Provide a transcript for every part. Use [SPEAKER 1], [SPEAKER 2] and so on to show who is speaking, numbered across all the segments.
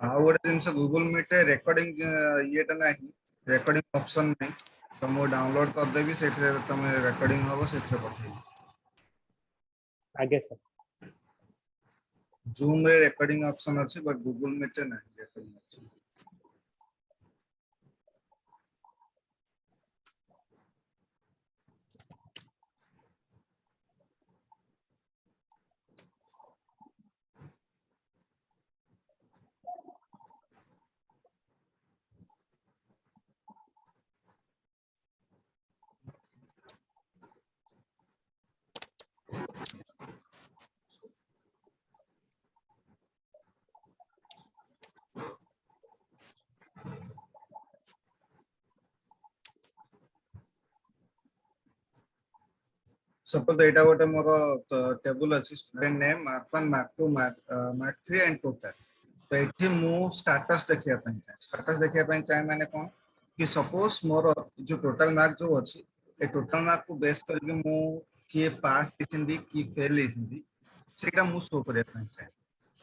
[SPEAKER 1] ଆଉ ଗୋଟେ ଜିନିଷ Google Meet ରେ ରେକର୍डिଂ ଇଏଟା ନାହିଁ, ରେକର୍डिଂ ଅପସନ୍ ନାହିଁ। ତ ମୁଁ ଡାଉନଲୋଡ୍ କରିଦେବି, ସେଥିରେ ତମେ ରେକର୍डिଂ ହବ, ସେଥିରେ ପଠେଇବି।
[SPEAKER 2] आगे सर
[SPEAKER 1] Zoom रे रेकर्डिंग ऑप्शन अछि, बट Google Meet रे नाही रेकर्डिंग ऑप्शन। सपोज एटा गोटे मोर टेबल अछि, student name mark 1 mark 2 mark 3 and total. तो एठी मु स्टेटस देखिया पय चाहे, स्टेटस देखिया पय चाहे माने कोन कि सपोज मोर जो टोटल मार्क जो अछि, ए टोटल मार्क को बेस करके मु कि पास हिसिंदी कि फेल हिसिंदी सेटा मु शो करिया पय चाहे।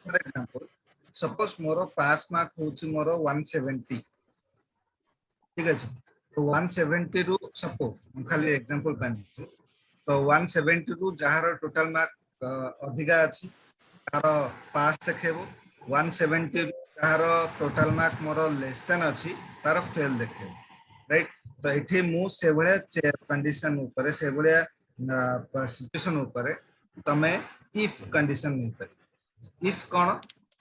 [SPEAKER 1] फॉर एग्जांपल सपोज मोर पास मार्क होछि मोर 170, ठीक अछि। तो 170 रु सपोज खाली एग्जांपल पय तो 170 रु जहार टोटल मार्क अधिका अछि तार पास देखेबो, 170 रु जहार total mark more less than अछि तार फेल देखेबो, राइट। तो एठी मु से भले कंडीशन ऊपर से भले सिचुएशन ऊपर तमे इफ कंडीशन नहीं करी। इफ कोन,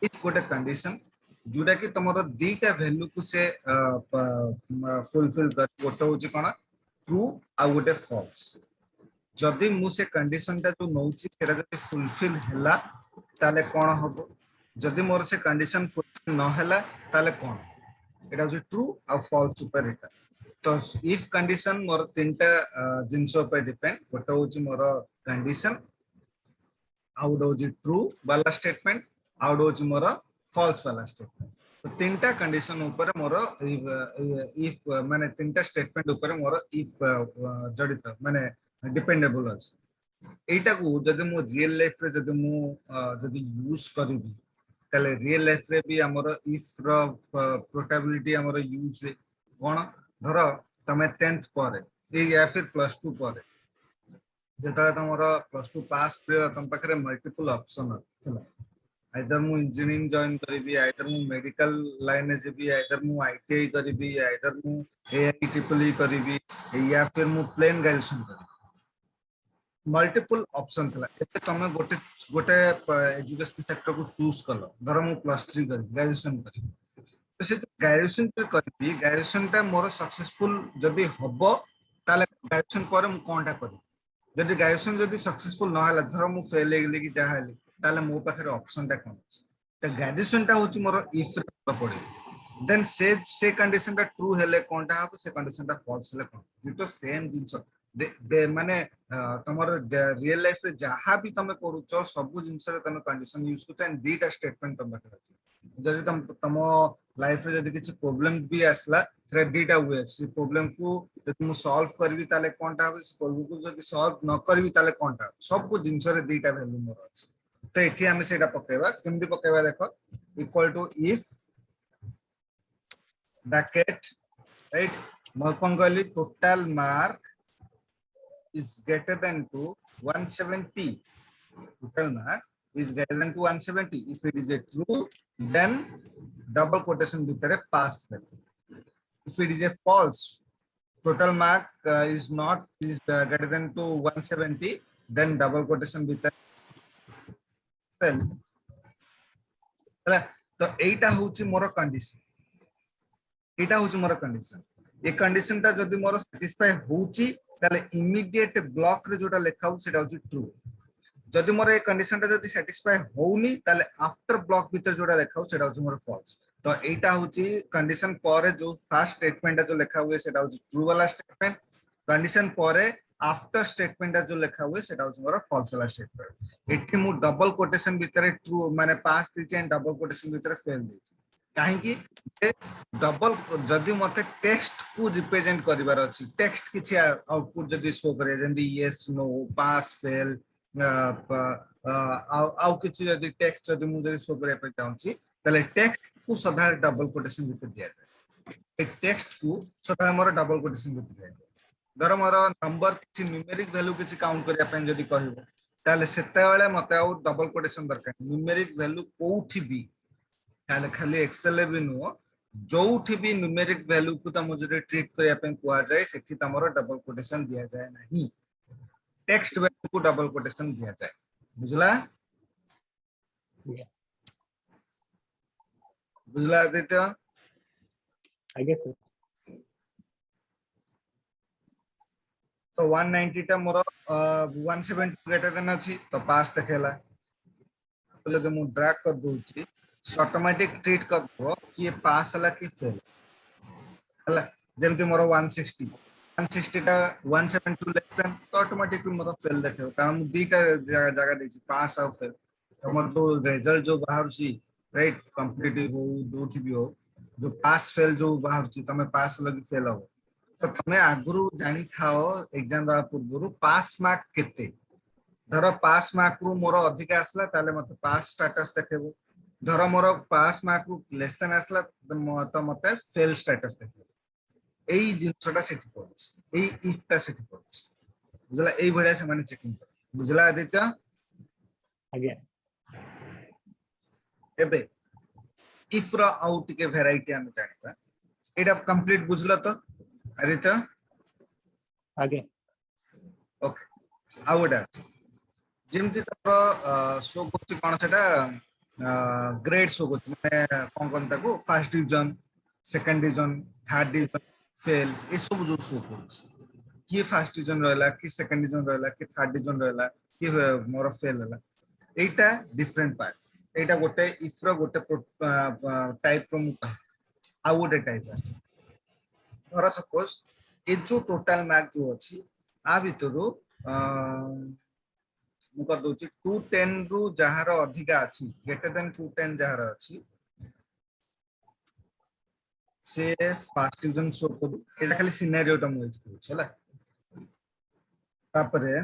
[SPEAKER 1] इफ गोटे कंडीशन जोटा कि तमरो दीटा वैल्यू को से फुलफिल कर, गोटे होची कोन ट्रू आ गोटे फॉल्स। जदि मु से कंडीशन टा जो नउची सेटा जदि फुलफिल हैला ताले कोन हबो, जदि मोर से कंडीशन फुलफिल न हैला ताले कोन, एटा जो ट्रू आ फॉल्स ऊपर एटा। तो इफ कंडीशन मोर तीनटा जिंसो पे डिपेंड, गोटे होची मोर कंडीशन, आउट होची ट्रू वाला स्टेटमेंट, आउट होची मोर फॉल्स वाला स्टेटमेंट। तो तीनटा कंडीशन ऊपर मोर इफ माने तीनटा स्टेटमेंट ऊपर मोर इफ जडित माने डिपेंडेबल अछि। एटा को जदि मु रियल लाइफ रे जदि मु जदि यूज करबी तले रियल लाइफ रे भी हमर इफ रो प्रोबेबिलिटी हमर यूज कोन, धरो तमे 10th परे या फिर +2 परे जेता तमर +2 पास पे तम पाखरे मल्टीपल ऑप्शन थिला, आइदर मु इंजीनियरिंग जॉइन करबी, आइदर मु मेडिकल लाइन में जेबी, आइदर मु आईटीआई करबी, आइदर मु एआई ट्रिपल ई करबी, या फिर मु प्लेन ग्रेजुएशन करबी। मल्टीपल ऑप्शन थिला। एते तमे गोटे गोटे एजुकेशन सेक्टर को चूज कलो, धर मु +3 कर ग्रेजुएशन करी, तो से ग्रेजुएशन पे करबी, ग्रेजुएशन टा मोर सक्सेसफुल जदी हबो ताले ग्रेजुएशन पर मु कोनटा करी। जदी ग्रेजुएशन जदी सक्सेसफुल न हला, धर मु फेल हे गेली कि जा हली, ताले मो पाखरे ऑप्शन टा कोन अछि। तो ग्रेजुएशन टा होची मोर इफ रे पड़े, देन से कंडीशन टा ट्रू हेले कोनटा हबो, से कंडीशन टा फॉल्स हेले कोन। तो सेम जिंस माने तमर रियल लाइफ रे जहा भी तमे करूचो सब जिंस रे तमे कंडीशन यूज करते एंड दीटा स्टेटमेंट तमे अछि। जदि तम लाइफ रे जदि किछि प्रॉब्लम भी आसला, से दीटा हुए से प्रॉब्लम को जदि मु सॉल्व करबी ताले कोनटा हबो, से प्रॉब्लम को जदि सॉल्व न करबी ताले कोनटा हबो, सब को जिंस रे दीटा वैल्यू मोर अछि। तो एठी हमें सेटा पकेबा, केमदी पकेबा देखो, equal to if bracket, right, म कोन कहली total mark is greater than to 170, total mark is greater than to 170. If it is a true, then double quotation bhitere pass kare. If it is a false, total mark is not greater than to 170, then double quotation bhitere fail. तो एटा होची मोर condition, एटा होची मोर condition. ये condition टा जदि मोर satisfy होची ताले immediate block रे जोटा लेखा हो सेटा होची ट्रू। जदि मोर ए कंडीशन टा जदि सैटिस्फाई होउनी ताले आफ्टर ब्लॉक भीतर जोटा लेखा हो सेटा होची मोर फॉल्स। तो एटा होची कंडीशन परे जो फर्स्ट स्टेटमेंट जो लेखा हुए सेटा होची ट्रू वाला स्टेटमेंट, कंडीशन परे आफ्टर स्टेटमेंट जो लेखा हुए सेटा होची मोर फॉल्स वाला स्टेटमेंट। एठी मु डबल कोटेशन भीतर ट्रू माने पास दिछि एंड डबल कोटेशन भीतर फेल दिछि, काहे कि डबल जदि मते टेक्स्ट को रिप्रेजेंट करिवार अछि, टेक्स्ट किछि आउटपुट जदि शो करे जेंदी यस नो पास फेल आउ किछि जदि टेक्स्ट जदि मु जदि शो करे पे चाहूची ताले टेक्स्ट को सदा डबल कोटेशन भितर दिया जाए ए टेक्स्ट को सदा मोर डबल कोटेशन भितर दिया जाए धर मोर नंबर किसी न्यूमेरिक वैल्यू किसी काउंट करिया पय जदी कहबो ताले सेते बेले मते आ डबल कोटेशन दरकार न्यूमेरिक वैल्यू कोउठी भी ताले खाली एक्सेल भी नो जोउठी भी न्यूमेरिक वैल्यू को तम जदि ट्रीट करिया पय कुआ जाए सेठी तमरो डबल कोटेशन दिया जाए नहीं टेक्स्ट वैल्यू को डबल कोटेशन दिया जाए बुझला बुझला आदित्य
[SPEAKER 2] आगे सर
[SPEAKER 1] तो 190 टा मोर 170 ग्रेटर देन अछि तो पास देखेला तो जब मु ड्रैग कर दूची ऑटोमेटिक ट्रीट कर दो कि ये पास हला कि फेल हला जेमति मोर 160 टा 172 लेस देन तो ऑटोमेटिकली मोर फेल देखे कारण मु दीटा जगह देछि पास और फेल हमर जो रिजल्ट जो बाहर छी राइट कॉम्पिटिटिव हो दोठी भी हो जो पास फेल जो बाहर छी तमे पास लगी फेल हो तो तमे आगुरु जानी थाओ एग्जाम दा पूर्वरु पास मार्क केते धर पास मार्क रु मोर अधिक आसला ताले मते पास स्टेटस देखेबो धर मोर पास मार्क रु लेस देन आसला तो मते फेल स्टेटस देखेबो एई जिंसटा सेठी पड़छ एई इफ टा सेठी पड़छ बुझला एई भडिया से माने चेकिंग कर बुझला आदित्य
[SPEAKER 2] आगे
[SPEAKER 1] एबे इफ रा आउट के वैरायटी हम जानिबा एटा कंप्लीट बुझला तो आदित्य
[SPEAKER 2] आगे
[SPEAKER 1] ओके आउडा जेमति तोर शो कोछि कोन सेटा ग्रेड शो कोछि माने कोन कोन ताको first division second division third division fail ए सब जो शो कोछि कि फर्स्ट डिवीजन रहला कि सेकंड डिवीजन रहला कि थर्ड डिवीजन रहला कि मोर फेल हला एटा डिफरेंट पार्ट एटा गोटे इफ रो गोटे टाइप रो आ गोटे टाइप आसी धर सपोज ए जो टोटल मार्क जो अछि आ भितरु मु कर दोछि 210 रु जहार अधिक अछि ग्रेटर देन 210 जहार अछि से फर्स्ट डिवीजन शो करू एटा खाली सिनेरियो टा मु कहू छला तापरे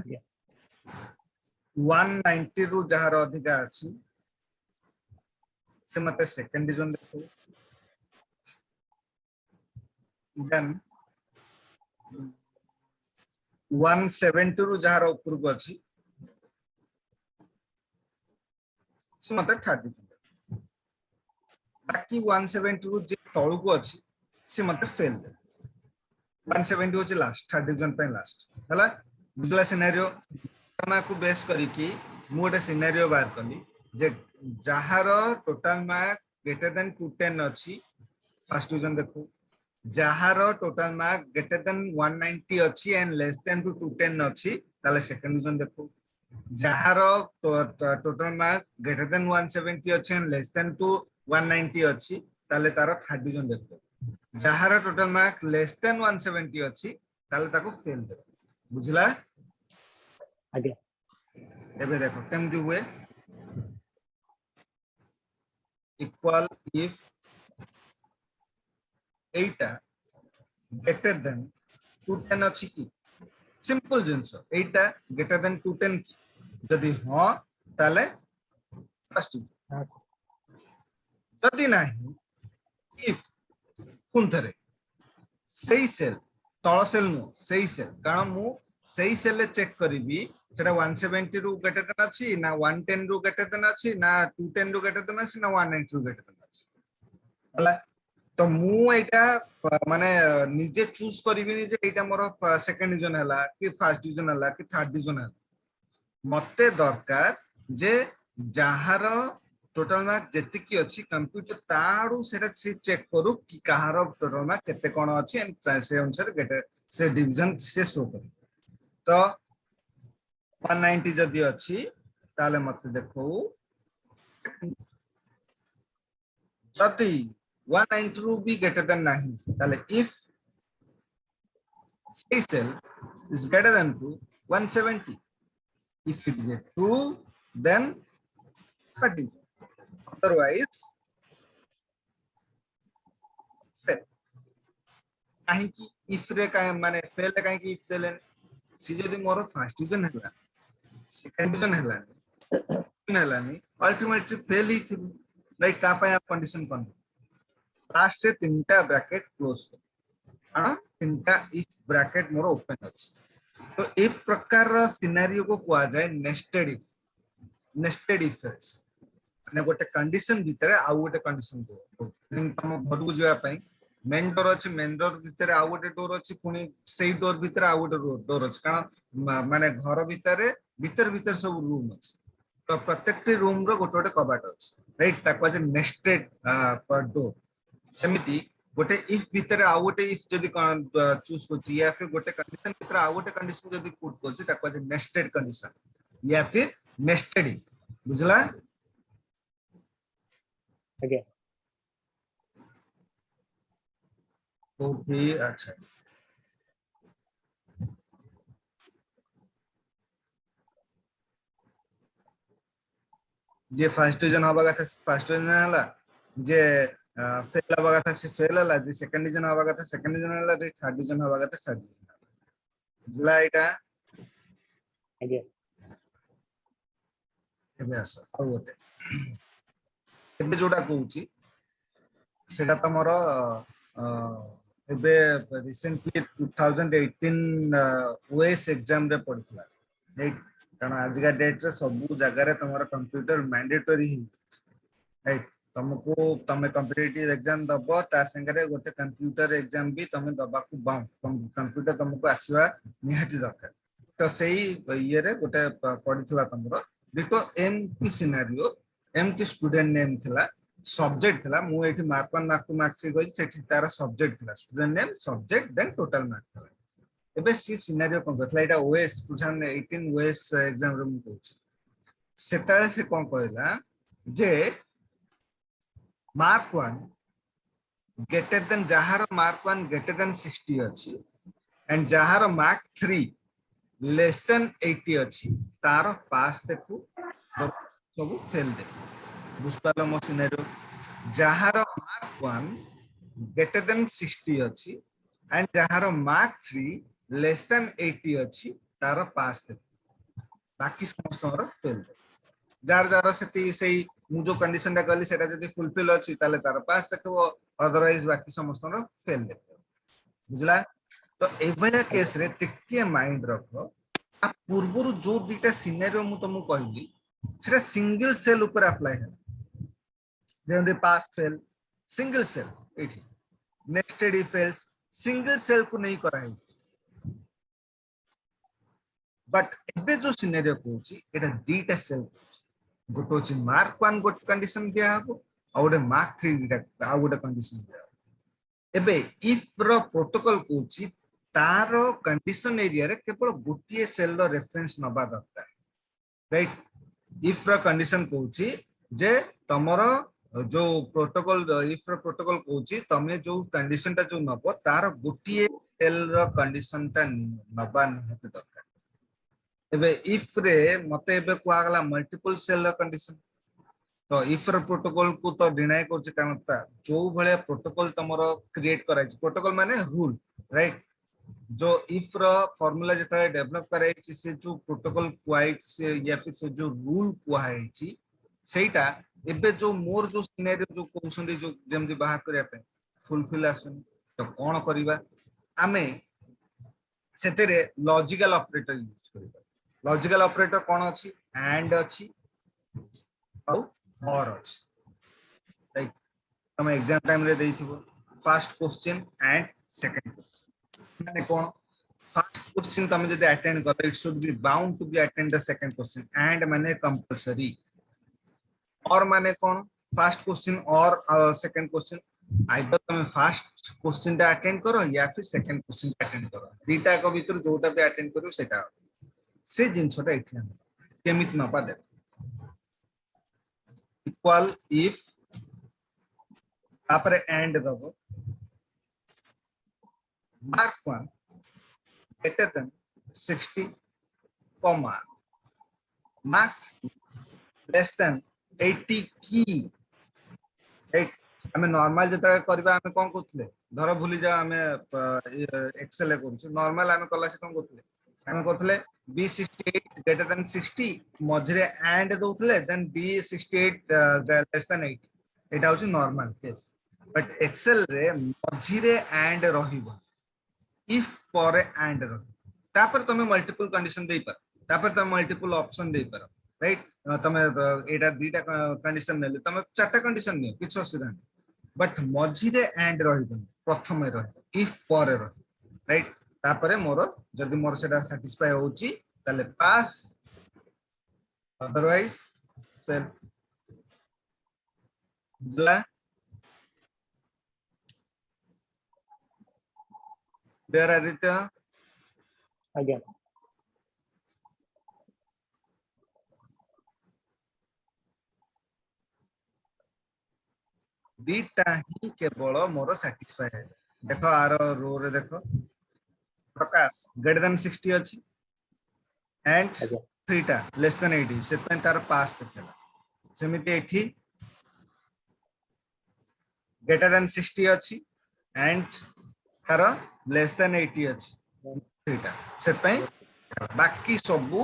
[SPEAKER 1] 190 रु जहार अधिक अछि से मते सेकंड डिवीजन देखो देन 170 रु जहार ऊपर को अछि से मते थर्ड डिवीजन बाकी 170 रु जे तळु को अछि से मते फेल दे 170 होची लास्ट थर्ड डिवीजन पे लास्ट हला बुझला सिनेरियो तमा को बेस करी कि मु गोटे सिनेरियो बार कली जे जहार टोटल मार्क ग्रेटर देन 210 अछि फर्स्ट डिवीजन देखो जहार टोटल मार्क ग्रेटर देन 190 अछि एंड लेस देन टू 210 अछि ताले सेकंड डिवीजन देखो जहार टोटल मार्क ग्रेटर देन 170 अछि एंड लेस देन टू 190 अछि ताले तार थर्ड डिवीजन देखो जहार टोटल मार्क लेस देन 170 अछि ताले ताको फेल देखो बुझला
[SPEAKER 2] आगे
[SPEAKER 1] एबे देखो केमति हुए equal if Etah greater than 210 अछि की सिंपल जिंस एटा ग्रेटर देन 210 की जदि हां ताले फर्स्ट
[SPEAKER 2] हां सर
[SPEAKER 1] जदि नाही इफ कुंथरे सेई सेल तळ सेल नो सेई सेल कारण मु सेई सेल ले चेक करिवि सेटा 170 रु ग्रेटर देन अछि ना 110 रु ग्रेटर देन अछि ना 210 रु ग्रेटर देन अछि ना 190 रु ग्रेटर देन अछि हला तो मु एटा माने निजे चूज करिवि जे एटा मोर सेकंड डिवीजन हला कि फर्स्ट डिवीजन हला कि थर्ड डिवीजन हला मते दरकार जे जहार टोटल मार्क जेति की अछि कंप्यूटर ताडू सेटा से चेक करू कि कहार टोटल मार्क केते कोन अछि एंड से अनुसार गेट से डिवीजन से शो करू तो 190 जदि अछि ताले मते देखो जदि 190 रु भी ग्रेटर देन नाही ताले if say cell is greater than to 170 if it is true then 30 otherwise fail काहे कि if रे का माने fail काहे कि if देले सी जदि मोर फर्स्ट डिवीजन हला सेकंड डिवीजन हला अल्टीमेटली फेल ही थी लाइक का पाया कंडीशन कोन लास्ट से तीनटा ब्रैकेट क्लोज कर हां तीनटा इफ ब्रैकेट मोर ओपन अछि तो ए प्रकार रो सिनेरियो को कुआ जाय नेस्टेड इफ एल्स माने गोटे कंडीशन भीतर आ गोटे कंडीशन को तुम घर को जाय पई मेन डोर अछि मेन डोर भीतर आ गोटे डोर अछि पुनी सेही डोर भीतर आ गोटे डोर अछि कारण माने घर भीतर भीतर भीतर सब रूम अछि तो प्रत्येक रूम रो गोटे गोटे कबाट अछि राइट ताको जे नेस्टेड डोर सेमिति गोटे इफ भीतर आ गोटे इफ जदी चूज करछि या फिर गोटे कंडीशन भीतर आ गोटे कंडीशन जदी पुट करछि ताको जे नेस्टेड कंडीशन या फिर नेस्टेड इफ बुझला
[SPEAKER 2] आगे
[SPEAKER 1] ओके अच्छा जे फर्स्ट डिवीजन हवा कथा फर्स्ट डिवीजन हला जे फेल हवा कथा से फेल हला जे सेकंड डिवीजन हवा कथा सेकंड डिवीजन हला जे थर्ड डिवीजन हवा कथा थर्ड डिवीजन बुझला एटा
[SPEAKER 2] आगे
[SPEAKER 1] एबे आस आ गोटे एबे जोडा कहूची सेटा तमर एबे रिसेंटली 2018 ओएस एग्जाम रे पड़ितला राइट कारण आज का डेट रे सब जगह रे तमर कंप्यूटर मैंडेटरी ही राइट तुमको तमे कॉम्पिटिटिव एग्जाम दबो ता संगे गोटे कंप्यूटर एग्जाम भी तमे दबा को कंप्यूटर तुमको आसीबा निहाती दरकार तो सही ये रे गोटे पड़ितला तमरो देखो एम की सिनेरियो एम की स्टूडेंट नेम थिला सब्जेक्ट थिला मु एठी मार्क 1 मार्क 2 मार्क 3 गई सेठी तारा सब्जेक्ट थिला student name subject then total mark थिला एबे सी सिनेरियो कोन गथला एटा ओएस 2018 ओएस एग्जाम रे मु कहूची सेताले से कोन कहला जे मार्क 1 ग्रेटर देन जहार मार्क 1 ग्रेटर देन 60 अछि एंड जहार मार्क 3 लेस देन 80 अछि तार पास देखु सब फेल दे बुझपालो मो सिनेरियो जहार मार्क 1 ग्रेटर देन 60 अछि एंड जहार मार्क 3 लेस देन 80 अछि तार पास दे बाकी समस्त फेल दे जार जार से मु जो कंडीशन टा कहली सेटा जदी फुलफिल अछि ताले तार पास देखबो अदरवाइज बाकी समस्त फेल दे बुझला तो एभला केस रे टिके माइंड रखो आ पूर्वरु जो दुटा सिनेरियो मु तुमको कहली सेटा सिंगल सेल ऊपर अप्लाई है जेमते पास फेल सिंगल सेल एठी nested if else single cell को नहीं करा है बट एबे जो सिनेरियो कहूची एटा दुटा सेल गोटे होची मार्क 1 गोटे कंडीशन दिया हबो आ गोटे मार्क 3 दिटा आ गोटे कंडीशन दिया एबे इफ रो प्रोटोकॉल कहूची तारो कंडीशन एरिया रे केवल गोटे सेल रो रेफरेंस नबा दरकार राइट इफ रो कंडीशन कहूची जे तमरो जो प्रोटोकॉल इफ रो प्रोटोकॉल कहूची तमे जो कंडीशन ता जो नबो तार गोटे सेल रो कंडीशन ता नबा नहीं दरकार एबे इफ रे मते एबे को आगला मल्टीपल सेल रो कंडीशन तो इफ रो प्रोटोकॉल को तो डिनाय करछ कारण ता जो भले प्रोटोकॉल तमरो क्रिएट कराइ प्रोटोकॉल माने रूल राइट जो इफ रो फार्मूला जता डेवलप कराइ से जो प्रोटोकॉल क्वाइ या फिर से जो रूल क्वाइ छी सेटा एबे जो मोर जो सिनेरियो जो कहउसंदी जो जेमति बाहर करिया पे फुलफिल आसुन तो कोन करिबा आमे सेतेरे लॉजिकल ऑपरेटर यूज करिबा लॉजिकल ऑपरेटर कोन अछि एंड अछि और अछि राइट हम एग्जाम टाइम रे देइथिबो first question and second question माने कोन फर्स्ट क्वेश्चन तमे जदि अटेंड कर it should be bound to be attend the second question and माने कंपलसरी और माने कोन फर्स्ट क्वेश्चन और सेकंड क्वेश्चन आइदर तमे फर्स्ट क्वेश्चन टा अटेंड करो या फिर सेकंड क्वेश्चन टा अटेंड करो दीटा को भीतर जोटा भी अटेंड करो सेटा से जिनसोटा इथे केमित नपा दे इक्वल इफ आपरे एंड दबो mark 1 greater than 60 comma mark less than 80 की राइट हमें नॉर्मल जता करबा हमें कोन करथले धर भूली जा हमें एक्सेल करूछ नॉर्मल हमें कला से कोन करथले हमें करथले b68 greater than 60 मझरे एंड दोथले देन b68 less than 80 एटा होची नॉर्मल केस बट एक्सेल रे मझिरे एंड रहिबो इफ पर एंड रहिबो तापर तमे मल्टीपल कंडीशन दे पर तापर तमे मल्टीपल ऑप्शन दे पर राइट तमे एटा दुईटा कंडीशन नेले तमे चारटा कंडीशन ने किछ असुविधा नहीं बट मझिरे एंड रहिबो प्रथमे रहिबो इफ पर रहिबो राइट तापर मोर जदि मोर सेटा सैटिस्फाई होची ताले पास अदरवाइज फेल बुझला देयर आदित्य
[SPEAKER 2] आज्ञा
[SPEAKER 1] दीटा ही केवल मोर सैटिस्फाई है देखो आर रो रे देखो प्रकाश ग्रेटर देन 60 अछि एंड
[SPEAKER 2] आज्ञा
[SPEAKER 1] थ्रीटा लेस देन 80 से पे तार पास देखला सेमिति एठी ग्रेटर देन 60 अछि एंड तार लेस देन 80 अछि थ्रीटा से पे बाकी सबु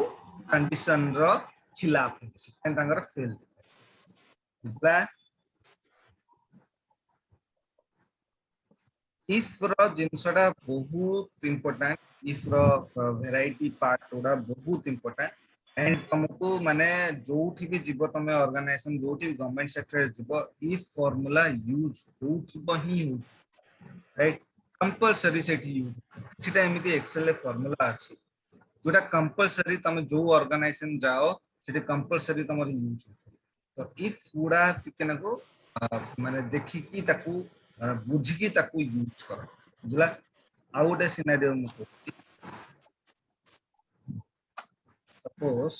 [SPEAKER 1] कंडीशन रो खिलाफ से पे तांगर फेल बा इफ रो जिनसटा बहुत इंपोर्टेंट इफ रो वैरायटी पार्ट उडा बहुत इंपोर्टेंट एंड तुमको माने जोठी भी जीव तमे ऑर्गेनाइजेशन जोठी भी गवर्नमेंट सेक्टर जीव इफ फार्मूला यूज होथिबो ही राइट कंपलसरी सेठी यूज सेटा एमिति एक्सेल रे फार्मूला अछि जोटा कंपलसरी तमे जो ऑर्गेनाइजेशन जाओ सेठी कंपलसरी तमर यूज तो इफ उडा टिकेनको माने देखि की ताकू बुझी की ताकू यूज करो बुझला आ गोटे सिनेरियो मु सपोज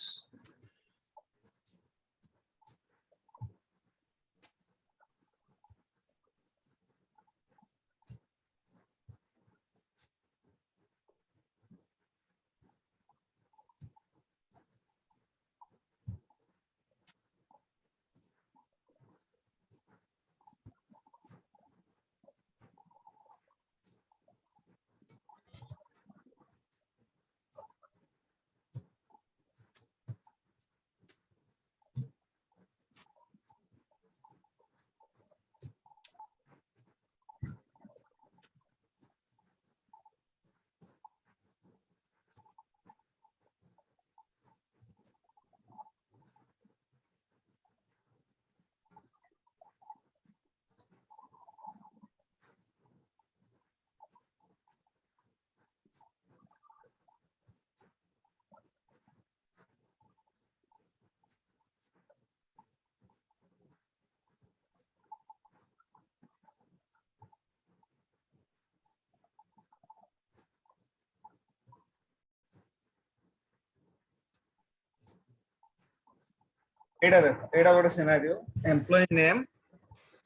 [SPEAKER 1] एटा देखो एटा गोटे scenario employ name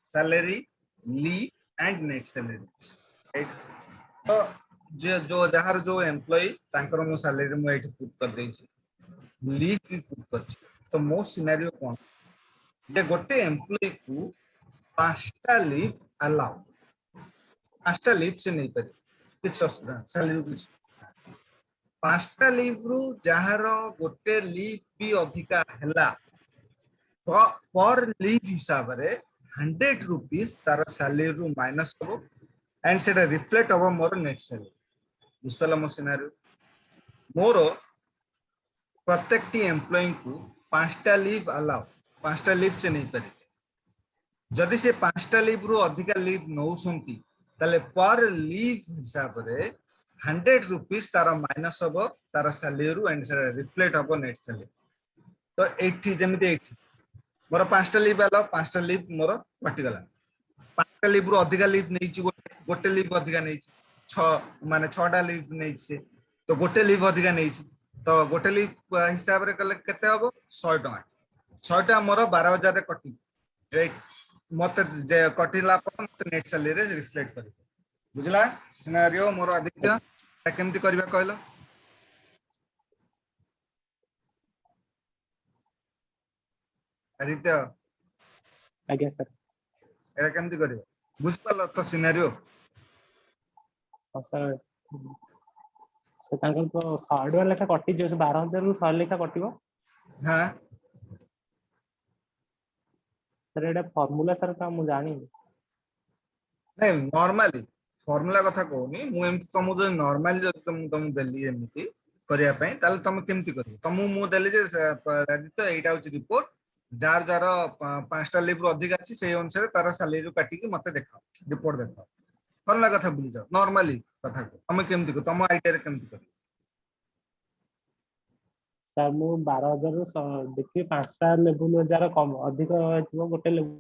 [SPEAKER 1] salary leave and net salary right तो जो जहार जो एम्प्लॉय तांकर मो सैलरी मु एठी पुट कर देछि लीव भी पुट कर तो मो सिनेरियो कोन जे गोटे एम्प्लॉय को पांचटा लीव अलाउ पांचटा लीव से नहीं पारे किछ सैलरी किछ पांचटा लीव रु जहार गोटे लीव भी अधिका हला पर लीव हिसाब रे 100 रुपीस तार सैलरी रु माइनस हो एंड सेटा रिफ्लेक्ट हो मोर नेट सैलरी बुझतला मो सिनेरियो मोर प्रत्येक टी एम्प्लॉय को पांचटा लीव अलाउ पांचटा लीव से नहीं पारे जदि से पांचटा लीव रु अधिका लीव नौसंती ताले पर लीव हिसाब रे 100 रुपीस तार माइनस हो तार सैलरी रु एंड सेटा रिफ्लेक्ट हो नेट सैलरी तो एठी जेमिति एठी मोर पांचटा लीव अलाउ पांचटा लीव मोर कटिगला पांचटा लीव रु अधिका लीव नहीं गोटे लीव अधिका नहीं माने 6टा लीव नहीं तो गोटे लीव अधिका नहीं तो गोटे लीव हिसाब रे कले केते हबो 100 टका 100 टका मोर 12000 रे कटि राइट मते जे कटिला पर मते नेट सैलरी रे रिफ्लेक्ट करी बुझला सिनेरियो मोर आदित्य केमति करबा कहलो आदित्य
[SPEAKER 2] आज्ञा सर
[SPEAKER 1] एरा केमति करबा बुझ पालो तो सिनेरियो
[SPEAKER 2] सर से तांकर तो 100 लेखा कटि जो 12000 रु 100 लेखा कटिबो
[SPEAKER 1] हां
[SPEAKER 2] सर एटा फार्मूला सर का मु जानी
[SPEAKER 1] नहीं नॉर्मली फॉर्मूला कथा कहूनी मु एमती तुम जो नॉर्मली जो तुम देली एमती करिया पई ताले तुम केमती करियो तुम मु देली जे तो एटा होची रिपोर्ट जार जार पांचटा लीव रु अधिक अछि सेही अनुसार तार सैलरी काटी के मते देखाओ रिपोर्ट देखाओ फॉर्मूला कथा भूली जाओ नॉर्मली कथा को तुम केमती को तुम आईडिया रे केमती करियो
[SPEAKER 2] सर मु 12,000 देखि 5टा लेवल जार कम अधिक हेतु गोटे लेवल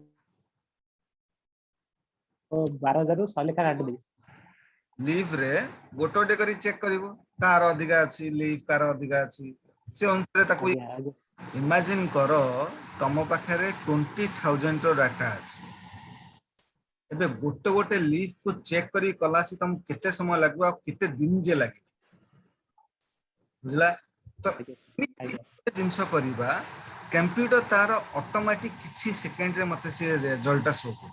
[SPEAKER 2] तो 12,000 रु 100 लेखा काट दे
[SPEAKER 1] लीव रे गोटे गोटे करी चेक करिवो कार अधिका अछि लीव कार अधिका अछि से अनुसार ताको
[SPEAKER 2] आज्ञा आज्ञा
[SPEAKER 1] इमेजिन करो तुम पाखे 20,000 रो डाटा अछि एबे गोटे गोटे लीव को चेक करी कला से तुम केते समय लागबो आ केते दिन जे लागे बुझला तो
[SPEAKER 2] आज्ञा
[SPEAKER 1] जिंस करिबा कंप्यूटर तार ऑटोमेटिक किछि सेकंड रे मते से रिजल्ट शो कर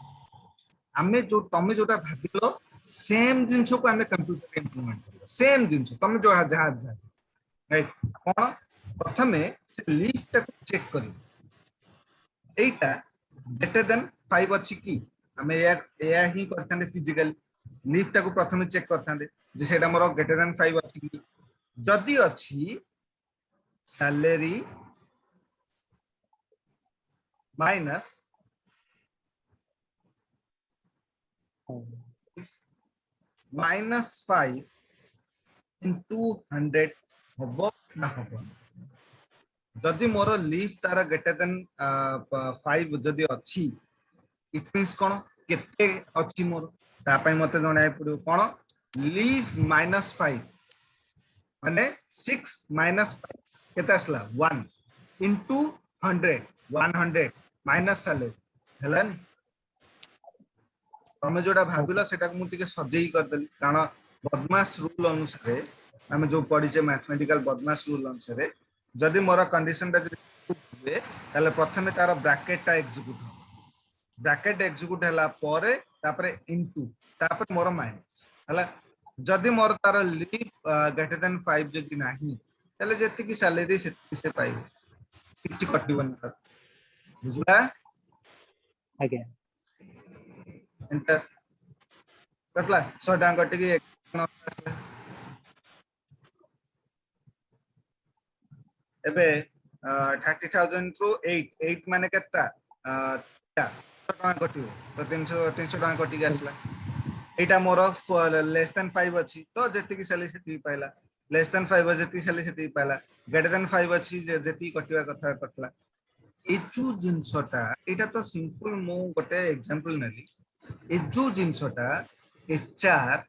[SPEAKER 1] आमे जो तमे जोटा भाबिलो सेम जिंस को आमे कंप्यूटर रे इंप्लीमेंट करबो सेम जिंस तमे जो जहा राइट कोन प्रथमे से लीव टा चेक करी एटा ग्रेटर देन 5 अछि की आमे या ही करथाने फिजिकल लीव टा को प्रथमे चेक करथाने जे सेटा मोर ग्रेटर देन 5 अछि की जदी अछि सैलरी माइनस -5 into 100 हबो ना हबो जदि मोर लीव तार ग्रेटर देन 5 जदि अछि इट मींस कोन केते अछि मोर ता पय मते जणाय पड़ो कोन लीव -5 माने 6 -5 केते असला 1 into 100 माइनस सैलरी हेलन तमे जोटा भाबिलो सेटा को मु टिके सजेई कर देली कारण बदमाश रूल अनुसार आमे जो पढिचे मैथमेटिकल बदमाश रूल अनुसार जदि मोर कंडीशन ता हुए ताले प्रथमे तार ब्रैकेट ता एग्जीक्यूट हो ब्रैकेट एग्जीक्यूट हला परे तापरे इनटू तापर मोर माइनस हला जदि मोर तार लीव ग्रेटर देन 5 जदि नाही ताले जेति की सैलरी से पाइबो किछि कटिबन बुझला
[SPEAKER 2] आज्ञा
[SPEAKER 1] एंटर कटला 100 टांग कटि के एबे 30,000 रु 8 माने केता टांग कटिबो तो 300 टांग कटि के आसला एटा मोर लेस देन 5 अछि तो जेति की सैलरी से पाइला लेस देन 5 जेति सैलरी से पाइला ग्रेटर देन 5 अछि जेति कटिवा कथा कटला एचु जिंसटा एटा तो सिंपल मो गोटे एग्जांपल नेली एचु जिंसटा एचआर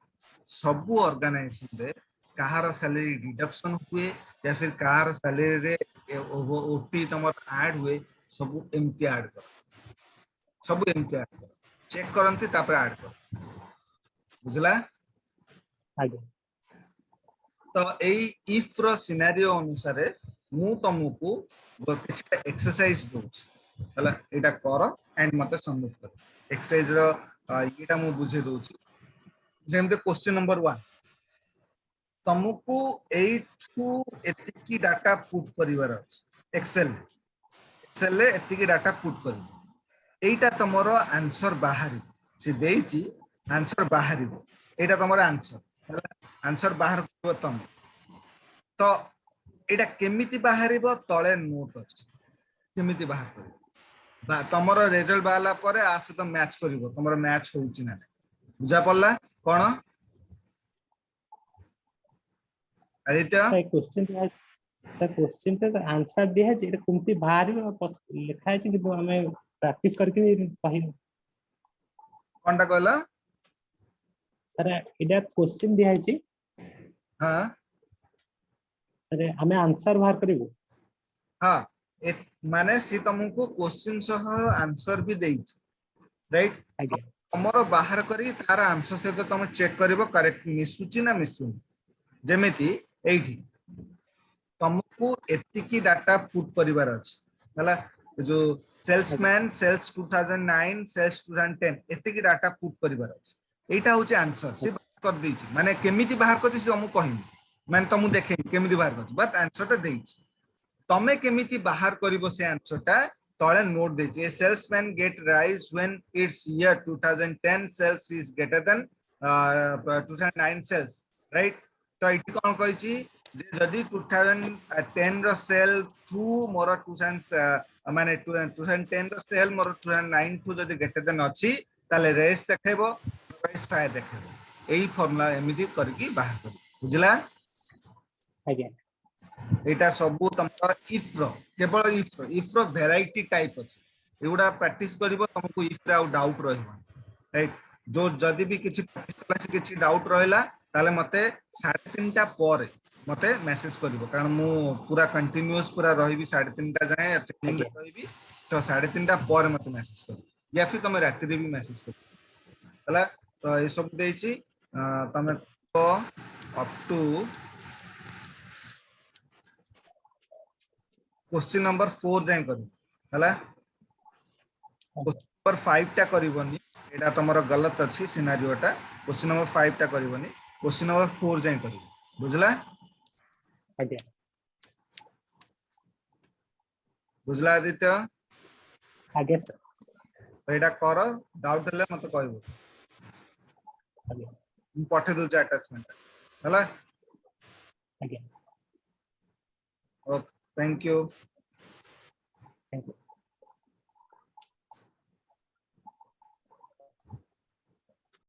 [SPEAKER 1] सबु ऑर्गेनाइजेशन रे कहार सैलरी डिडक्शन हुए या फिर कहार सैलरी रे ओटी तमर ऐड हुए सबु एमटी ऐड कर सबु एमटी ऐड कर चेक करंती तापर ऐड कर बुझला
[SPEAKER 2] आज्ञा
[SPEAKER 1] तो एई इफ रो सिनेरियो अनुसार मु तुमको किछ एक्सरसाइज दोछ हला एटा कर एंड मते सबमिट कर एक्सरसाइज रो एटा मु बुझे दोछ जेमते क्वेश्चन नंबर 1 तुमको एठू एतिकी डाटा पुट करिवार अछि एक्सेल रे एतिकी डाटा पुट कर एटा तमरो आंसर बाहरी से देइची आंसर बाहरी एटा तमरो आंसर आंसर बाहर करबो तम तो एटा केमिति बाहरिबो तळे नोट अछि केमिति बाहर करबो तमरो रिजल्ट बाला परे आसे तो मैच करिवो तमरो मैच होउची ना बुझा पड़ला कोन आदित्य
[SPEAKER 2] सर क्वेश्चन पे आंसर दिया जे कुमती बाहर लिखा है कि हमें प्रैक्टिस करके कहि
[SPEAKER 1] कोनटा कहला
[SPEAKER 2] सर एटा क्वेश्चन दिया है
[SPEAKER 1] हां
[SPEAKER 2] सर हमें आंसर बाहर करिवो
[SPEAKER 1] हां माने सी तुमको क्वेश्चन सह आंसर भी देइछ राइट
[SPEAKER 2] आज्ञा
[SPEAKER 1] हमरो बाहर करी तार आंसर से तो तुम चेक करिवो करेक्ट मिसुची ना मिसुनी जेमिति एठी तुमको एतिकी डाटा पुट करिवार अछि हला जो सेल्समैन सेल्स 2009 सेल्स 2010 एतिकी डाटा पुट करिवार अछि एटा होची आंसर से कर देइछि माने केमिति बाहर करछि से हम कहिनी माने तुम देखे केमिति बाहर करछि बट आंसर ता देइछि तमे केमिति बाहर करिवो से आंसर ता तले नोट देछि ए salesman get raise when it's year 2010 sales is greater than 2009 sales right तो इटी कोन कहिछि जदि 2010 रो सेल टू मोर 2000 माने 2010 रो सेल मोर 2009 टू जदि ग्रेटर देन अछि ताले रेस देखैबो रेस फाय देखैबो एई फार्मूला एमिति करकी बाहर कर बुझला
[SPEAKER 2] आज्ञा
[SPEAKER 1] एटा सबु तमरा इफ रो केवल इफ रो वैरायटी टाइप अछि एउडा प्रैक्टिस करिवो तुमको इफ रे आउ डाउट रहइबो राइट जो जदि भी किछि प्रैक्टिस कला से किछि डाउट रहला ताले मते 3:30 टा पर मते मेसेज करिवो कारण मु पूरा कंटीन्यूअस पूरा रहिबी 3:30 टा जाय ट्रेनिंग रे रहिबी तो 3:30 टा पर मते मेसेज कर या फिर तुम राति रे भी मेसेज कर हला तो ए सब देछि तमे तो अप टू क्वेश्चन नंबर 4 जाय करू हला क्वेश्चन नंबर 5 टा करिवनी एटा तमरो गलत अछि सिनेरियोटा क्वेश्चन नंबर 5 टा करिवनी क्वेश्चन नंबर 4 जाय करू बुझला
[SPEAKER 2] आज्ञा
[SPEAKER 1] बुझला आदित्य
[SPEAKER 2] आज्ञा सर
[SPEAKER 1] तो एटा कर डाउट हले मते कहबो
[SPEAKER 2] आज्ञा
[SPEAKER 1] हम पठे दो अटैचमेंट हला
[SPEAKER 2] आज्ञा
[SPEAKER 1] okay thank you
[SPEAKER 2] thank you